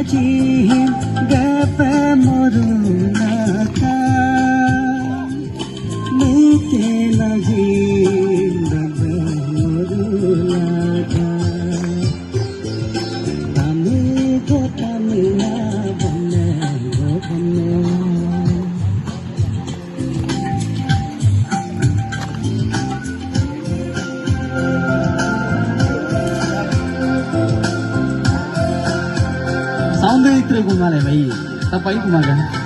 chim gapa morunaka mete lagi gapa morunaka tami ko tami na bane go bane sound इतने घुमा ले भाई तब भाई घुमा गया